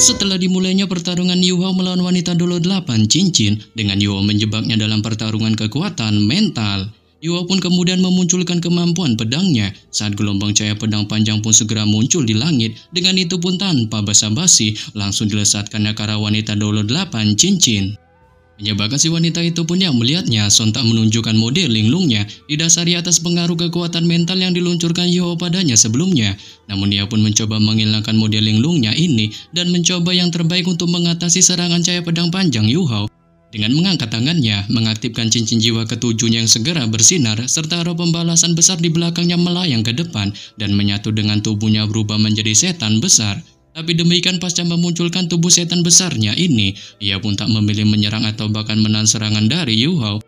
Setelah dimulainya pertarungan Yu Hao melawan wanita dolo 8 cincin, dengan Yu Hao menjebaknya dalam pertarungan kekuatan mental, Yu Hao pun kemudian memunculkan kemampuan pedangnya saat gelombang cahaya pedang panjang pun segera muncul di langit. Dengan itu pun tanpa basa-basi langsung dilesatkannya ke arah wanita dolo 8 cincin. Menyebabkan si wanita itu pun yang melihatnya sontak menunjukkan mode linglungnya didasari atas pengaruh kekuatan mental yang diluncurkan Yu Hao padanya sebelumnya. Namun ia pun mencoba menghilangkan mode linglungnya ini dan mencoba yang terbaik untuk mengatasi serangan cahaya pedang panjang Yu Hao. Dengan mengangkat tangannya, mengaktifkan cincin jiwa ketujuhnya yang segera bersinar, serta roh pembalasan besar di belakangnya melayang ke depan dan menyatu dengan tubuhnya berubah menjadi setan besar. Tapi demikian pasca memunculkan tubuh setan besarnya ini, ia pun tak memilih menyerang atau bahkan menahan serangan dari Yu Hao.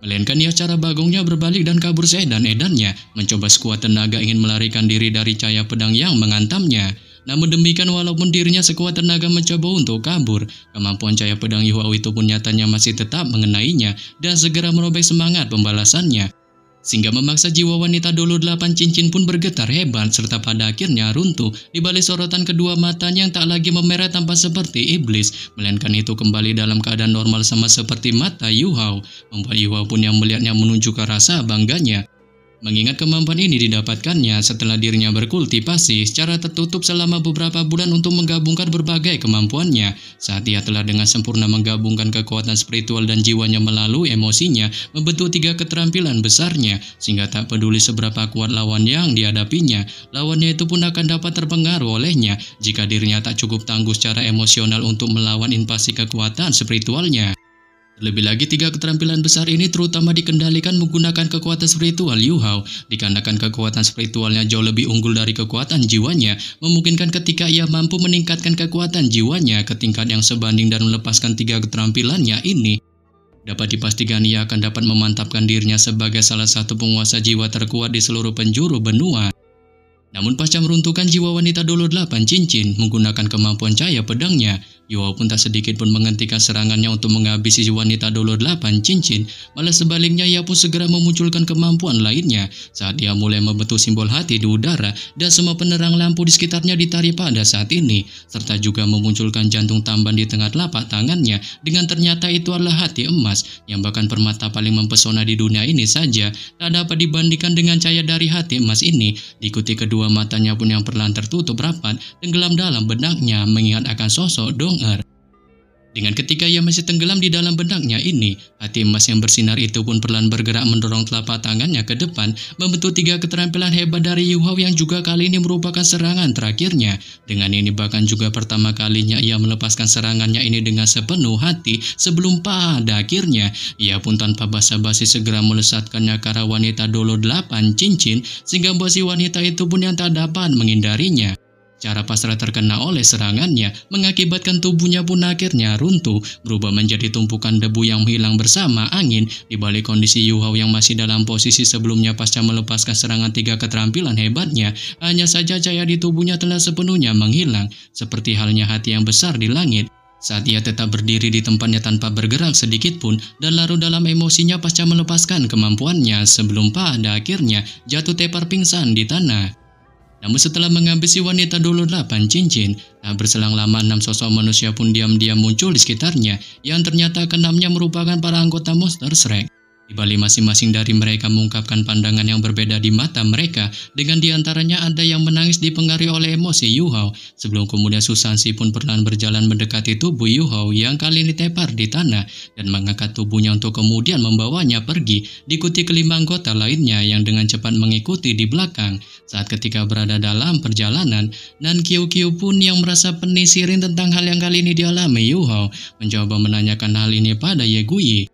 Melainkan ia cara bagongnya berbalik dan kabur seedan-edannya, mencoba sekuat tenaga ingin melarikan diri dari cahaya pedang yang mengantamnya. Namun demikian walaupun dirinya sekuat tenaga mencoba untuk kabur, kemampuan cahaya pedang Yu Hao itu pun nyatanya masih tetap mengenainya dan segera merobek semangat pembalasannya. Sehingga memaksa jiwa wanita dolo 8 cincin pun bergetar hebat serta pada akhirnya runtuh di balik sorotan kedua matanya yang tak lagi memerah tampak seperti iblis, melainkan itu kembali dalam keadaan normal sama seperti mata Yu Hao, membuat Yu Hao pun yang melihatnya menunjukkan rasa bangganya. Mengingat kemampuan ini didapatkannya setelah dirinya berkultivasi secara tertutup selama beberapa bulan untuk menggabungkan berbagai kemampuannya. Saat ia telah dengan sempurna menggabungkan kekuatan spiritual dan jiwanya melalui emosinya, membentuk 3 keterampilan besarnya, sehingga tak peduli seberapa kuat lawan yang dihadapinya, lawannya itu pun akan dapat terpengaruh olehnya jika dirinya tak cukup tangguh secara emosional untuk melawan invasi kekuatan spiritualnya. Lebih lagi 3 keterampilan besar ini terutama dikendalikan menggunakan kekuatan spiritual Yu Hao, dikarenakan kekuatan spiritualnya jauh lebih unggul dari kekuatan jiwanya, memungkinkan ketika ia mampu meningkatkan kekuatan jiwanya ke tingkat yang sebanding dan melepaskan 3 keterampilannya ini, dapat dipastikan ia akan dapat memantapkan dirinya sebagai salah satu penguasa jiwa terkuat di seluruh penjuru benua. Namun pasca meruntuhkan jiwa wanita dolo 8 cincin menggunakan kemampuan cahaya pedangnya, Yu Hao pun tak sedikit pun menghentikan serangannya untuk menghabisi wanita dolo 8 cincin. Malah sebaliknya ia pun segera memunculkan kemampuan lainnya saat dia mulai membentuk simbol hati di udara dan semua penerang lampu di sekitarnya ditarik pada saat ini, serta juga memunculkan jantung tamban di tengah telapak tangannya dengan ternyata itu adalah hati emas yang bahkan permata paling mempesona di dunia ini saja tak dapat dibandingkan dengan cahaya dari hati emas ini. Diikuti kedua matanya pun yang perlahan tertutup rapat tenggelam dalam benaknya mengingat akan sosok Dong-er. Dengan ketika ia masih tenggelam di dalam benaknya ini, hati emas yang bersinar itu pun perlahan bergerak mendorong telapak tangannya ke depan, membentuk 3 keterampilan hebat dari Yu Hao yang juga kali ini merupakan serangan terakhirnya. Dengan ini bahkan juga pertama kalinya ia melepaskan serangannya ini dengan sepenuh hati sebelum pada akhirnya ia pun tanpa basa-basi segera melesatkannya ke arah wanita dolo 8 cincin sehingga membuat si wanita itu pun yang tak dapat menghindarinya. Cara pasrah terkena oleh serangannya mengakibatkan tubuhnya pun akhirnya runtuh, berubah menjadi tumpukan debu yang menghilang bersama angin. Di balik kondisi Yu Hao yang masih dalam posisi sebelumnya pasca melepaskan serangan 3 keterampilan hebatnya, hanya saja cahaya di tubuhnya telah sepenuhnya menghilang, seperti halnya hati yang besar di langit. Saat ia tetap berdiri di tempatnya tanpa bergerak sedikit pun dan larut dalam emosinya pasca melepaskan kemampuannya sebelum pada akhirnya jatuh tepar pingsan di tanah. Namun setelah menghabisi wanita dolo 8 cincin, tak berselang lama 6 sosok manusia pun diam-diam muncul di sekitarnya yang ternyata keenamnya merupakan para anggota monster Shrek. Di balik masing-masing dari mereka mengungkapkan pandangan yang berbeda di mata mereka, dengan diantaranya ada yang menangis dipengaruhi oleh emosi Yu Hao, sebelum kemudian Susansi pun perlahan berjalan mendekati tubuh Yu Hao yang kali ini tepar di tanah dan mengangkat tubuhnya untuk kemudian membawanya pergi, diikuti kelima anggota lainnya yang dengan cepat mengikuti di belakang. Saat ketika berada dalam perjalanan, Nan Qiu pun yang merasa pening sirin tentang hal yang kali ini dialami Yu Hao, mencoba menanyakan hal ini pada Ye Guyi.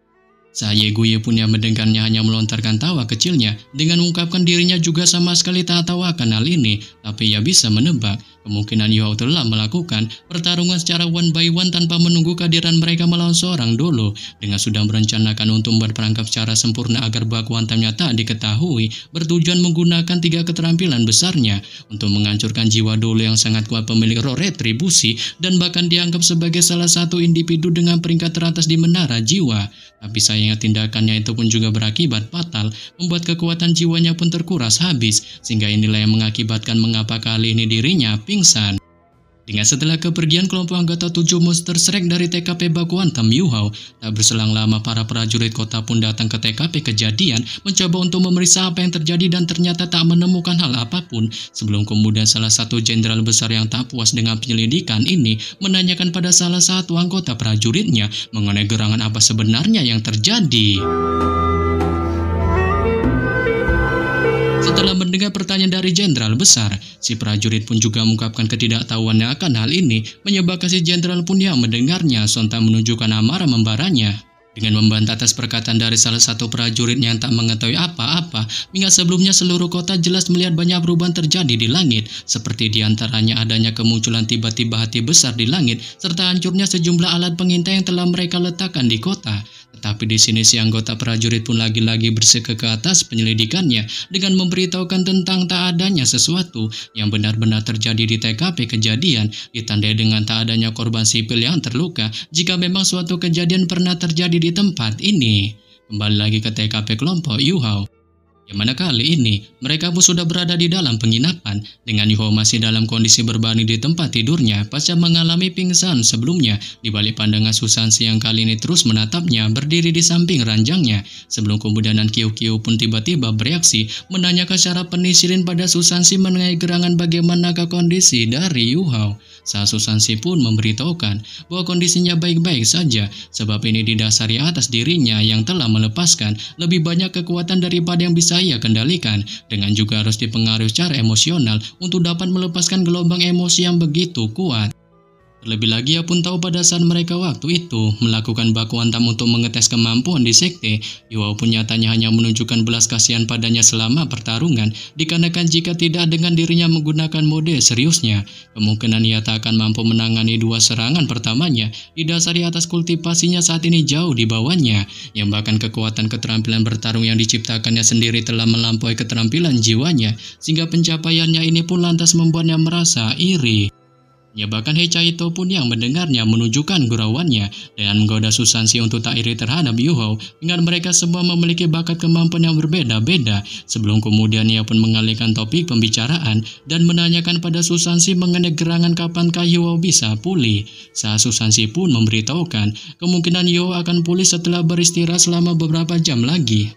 Saat Ye Guyi pun yang mendengarnya hanya melontarkan tawa kecilnya dengan mengungkapkan dirinya juga sama sekali tak tahu akan hal ini, tapi ia bisa menebak kemungkinan Yu Hao telah melakukan pertarungan secara one by one tanpa menunggu kehadiran mereka melawan seorang dolo, dengan sudah merencanakan untuk membuat perangkap secara sempurna agar baku hantamnya tak diketahui, bertujuan menggunakan 3 keterampilan besarnya untuk menghancurkan jiwa dolo yang sangat kuat pemilik roh retribusi dan bahkan dianggap sebagai salah satu individu dengan peringkat teratas di menara jiwa. Tapi sayangnya tindakannya itu pun juga berakibat fatal, membuat kekuatan jiwanya pun terkuras habis, sehingga inilah yang mengakibatkan mengapa kali ini dirinya pingsan. Dengan setelah kepergian kelompok anggota 7 Monster Shrek dari TKP baku hantam Yu Hao, tak berselang lama para prajurit kota pun datang ke TKP kejadian mencoba untuk memeriksa apa yang terjadi dan ternyata tak menemukan hal apapun. Sebelum kemudian salah satu jenderal besar yang tak puas dengan penyelidikan ini menanyakan pada salah satu anggota prajuritnya mengenai gerangan apa sebenarnya yang terjadi. Setelah mendengar pertanyaan dari jenderal besar, si prajurit pun juga mengungkapkan ketidaktahuannya akan hal ini, menyebabkan si jenderal pun yang mendengarnya sontak menunjukkan amarah membaranya. Dengan membantah atas perkataan dari salah satu prajurit yang tak mengetahui apa-apa, mengingat sebelumnya seluruh kota jelas melihat banyak perubahan terjadi di langit, seperti diantaranya adanya kemunculan tiba-tiba hati besar di langit, serta hancurnya sejumlah alat pengintai yang telah mereka letakkan di kota. Tetapi di sini si anggota prajurit pun lagi-lagi bersikeras ke atas penyelidikannya dengan memberitahukan tentang tak adanya sesuatu yang benar-benar terjadi di TKP kejadian, ditandai dengan tak adanya korban sipil yang terluka jika memang suatu kejadian pernah terjadi di tempat ini. Kembali lagi ke TKP kelompok Yu Hao, yang mana kali ini mereka pun sudah berada di dalam penginapan dengan Yu Hao masih dalam kondisi berbaring di tempat tidurnya pasca mengalami pingsan sebelumnya. Di balik pandangan Susansi yang kali ini terus menatapnya berdiri di samping ranjangnya, sebelum kemudian Kyo pun tiba-tiba bereaksi menanyakan secara penisirin pada Susansi mengenai gerangan bagaimanakah kondisi dari Yu Hao. Saat Susansi pun memberitahukan bahwa kondisinya baik-baik saja, sebab ini didasari atas dirinya yang telah melepaskan lebih banyak kekuatan daripada yang bisa ia kendalikan, dengan juga harus dipengaruhi secara emosional untuk dapat melepaskan gelombang emosi yang begitu kuat. Terlebih lagi ia pun tahu pada saat mereka waktu itu melakukan baku hantam untuk mengetes kemampuan di sekte, Yu Hao pun nyatanya hanya menunjukkan belas kasihan padanya selama pertarungan, dikarenakan jika tidak dengan dirinya menggunakan mode seriusnya, kemungkinan ia tak akan mampu menangani dua serangan pertamanya didasari atas kultivasinya saat ini jauh di bawahnya, yang bahkan kekuatan keterampilan bertarung yang diciptakannya sendiri telah melampaui keterampilan jiwanya, sehingga pencapaiannya ini pun lantas membuatnya merasa iri. Ya bahkan Heichaito pun yang mendengarnya menunjukkan gurauannya dengan menggoda Susansi untuk tak iri terhadap Yu Hao, ingat mereka semua memiliki bakat kemampuan yang berbeda-beda. Sebelum kemudian ia pun mengalihkan topik pembicaraan dan menanyakan pada Susansi mengenai gerangan kapankah Yu Hao bisa pulih. Saat Susansi pun memberitahukan kemungkinan Yu Hao akan pulih setelah beristirahat selama beberapa jam lagi.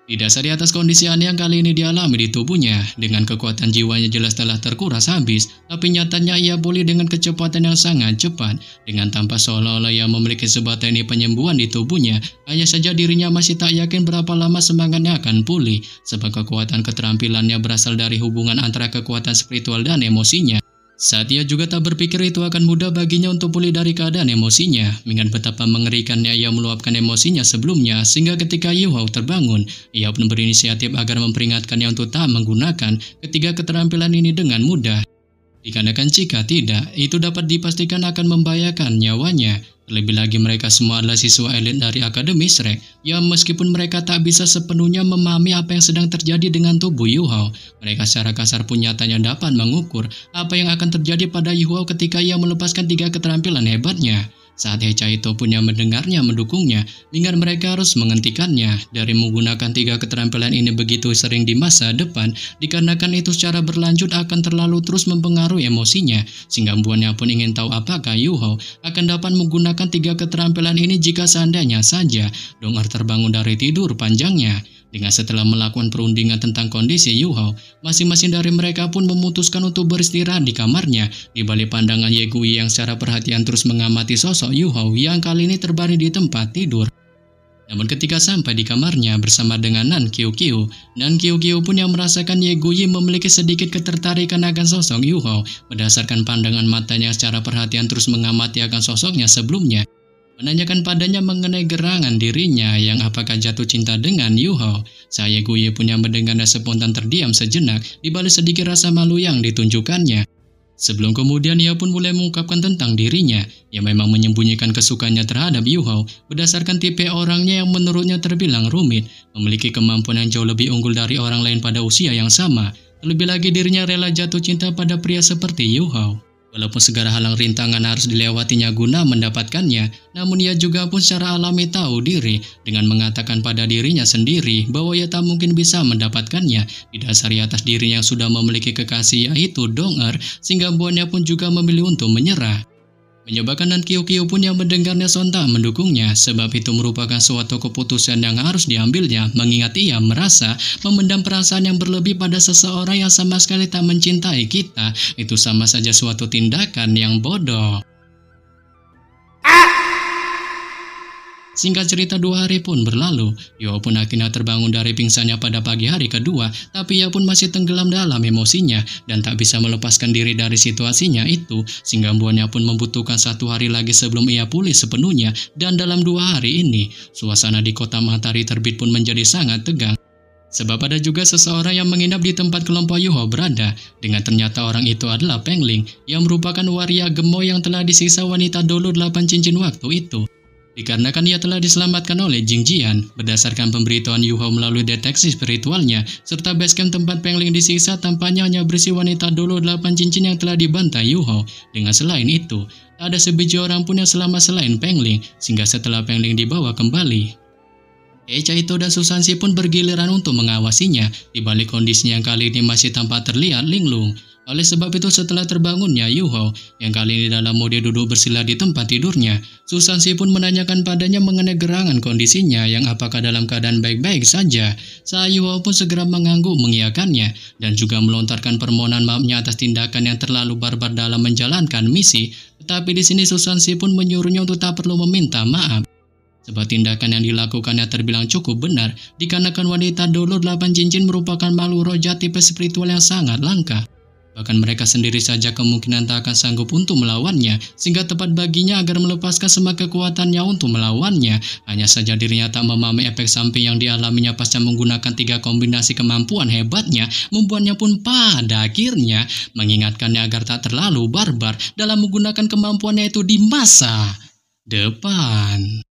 Didasari atas kondisi aneh yang kali ini dialami di tubuhnya, dengan kekuatan jiwanya jelas telah terkuras habis, tapi nyatanya ia pulih dengan kecepatan yang sangat cepat, dengan tanpa seolah-olah ia memiliki sebuah teknik penyembuhan di tubuhnya. Hanya saja dirinya masih tak yakin berapa lama semangatnya akan pulih, sebab kekuatan keterampilannya berasal dari hubungan antara kekuatan spiritual dan emosinya. Saat ia juga tak berpikir itu akan mudah baginya untuk pulih dari keadaan emosinya, mengingat betapa mengerikannya ia meluapkan emosinya sebelumnya, sehingga ketika Yu Hao terbangun, ia pun berinisiatif agar memperingatkannya untuk tak menggunakan ketiga keterampilan ini dengan mudah. Dikarenakan jika tidak, itu dapat dipastikan akan membahayakan nyawanya. Terlebih lagi mereka semua adalah siswa elit dari Akademi Shrek, yang meskipun mereka tak bisa sepenuhnya memahami apa yang sedang terjadi dengan tubuh Yu Hao, mereka secara kasar pun nyatanya dapat mengukur apa yang akan terjadi pada Yu Hao ketika ia melepaskan tiga keterampilan hebatnya. Saat Heichaito pun yang mendengarnya mendukungnya, mengingat mereka harus menghentikannya dari menggunakan tiga keterampilan ini begitu sering di masa depan, dikarenakan itu secara berlanjut akan terlalu terus mempengaruhi emosinya, sehingga membuatnya pun ingin tahu apakah Yu Hao akan dapat menggunakan tiga keterampilan ini jika seandainya saja Dong'er terbangun dari tidur panjangnya. Dengan setelah melakukan perundingan tentang kondisi Yu Hao, masing-masing dari mereka pun memutuskan untuk beristirahat di kamarnya, di balik pandangan Ye Gui yang secara perhatian terus mengamati sosok Yu Hao yang kali ini terbaring di tempat tidur. Namun ketika sampai di kamarnya bersama dengan Nan Kyo, Nan Kyo pun yang merasakan Ye Gui memiliki sedikit ketertarikan akan sosok Yu Hao, berdasarkan pandangan matanya secara perhatian terus mengamati akan sosoknya sebelumnya, menanyakan padanya mengenai gerangan dirinya yang apakah jatuh cinta dengan Yu Hao. Saya Guye punya mendengarnya spontan terdiam sejenak di balik sedikit rasa malu yang ditunjukkannya. Sebelum kemudian ia pun mulai mengungkapkan tentang dirinya yang memang menyembunyikan kesukaannya terhadap Yu Hao berdasarkan tipe orangnya yang menurutnya terbilang rumit, memiliki kemampuan yang jauh lebih unggul dari orang lain pada usia yang sama. Terlebih lagi dirinya rela jatuh cinta pada pria seperti Yu Hao. Walaupun segala halang rintangan harus dilewatinya guna mendapatkannya, namun ia juga pun secara alami tahu diri dengan mengatakan pada dirinya sendiri bahwa ia tak mungkin bisa mendapatkannya didasari atas dirinya yang sudah memiliki kekasih yaitu Dong-er, sehingga buahnya pun juga memilih untuk menyerah. Menyebabkan dan Kyo-Kyo pun yang mendengarnya sontak mendukungnya, sebab itu merupakan suatu keputusan yang harus diambilnya, mengingat ia merasa memendam perasaan yang berlebih pada seseorang yang sama sekali tak mencintai kita, itu sama saja suatu tindakan yang bodoh. Singkat cerita 2 hari pun berlalu, Yo pun akhirnya terbangun dari pingsannya pada pagi hari kedua, tapi ia pun masih tenggelam dalam emosinya dan tak bisa melepaskan diri dari situasinya itu, sehingga buahnya pun membutuhkan 1 hari lagi sebelum ia pulih sepenuhnya, dan dalam 2 hari ini, suasana di kota matahari terbit pun menjadi sangat tegang. Sebab ada juga seseorang yang menginap di tempat kelompok Yuho berada, dengan ternyata orang itu adalah Peng Ling, yang merupakan waria gemoy yang telah disiksa wanita dulu 8 cincin waktu itu. Dikarenakan ia telah diselamatkan oleh Jing Jian, berdasarkan pemberitahuan Yuho melalui deteksi spiritualnya, serta basecamp tempat Peng Ling disiksa tampaknya hanya berisi wanita dulu 8 cincin yang telah dibantai Yuho. Dengan selain itu, tak ada sebiji orang pun yang selamat selain Peng Ling, sehingga setelah Peng Ling dibawa kembali, Chaito dan Susansi pun bergiliran untuk mengawasinya, di balik kondisinya yang kali ini masih tampak terlihat linglung. Oleh sebab itu setelah terbangunnya Yuho, yang kali ini dalam mode duduk bersila di tempat tidurnya, Susansi pun menanyakan padanya mengenai gerangan kondisinya yang apakah dalam keadaan baik-baik saja. Saat Yuho pun segera mengangguk mengiyakannya, dan juga melontarkan permohonan maafnya atas tindakan yang terlalu barbar dalam menjalankan misi, tetapi di sini Susansi pun menyuruhnya untuk tak perlu meminta maaf. Sebab tindakan yang dilakukannya terbilang cukup benar, dikarenakan wanita dulu 8 cincin merupakan makhluk roh tipe spiritual yang sangat langka. Bahkan mereka sendiri saja kemungkinan tak akan sanggup untuk melawannya, sehingga tepat baginya agar melepaskan semua kekuatannya untuk melawannya. Hanya saja dirinya tak memahami efek samping yang dialaminya pasca menggunakan 3 kombinasi kemampuan hebatnya, membuatnya pun pada akhirnya mengingatkannya agar tak terlalu barbar dalam menggunakan kemampuannya itu di masa depan.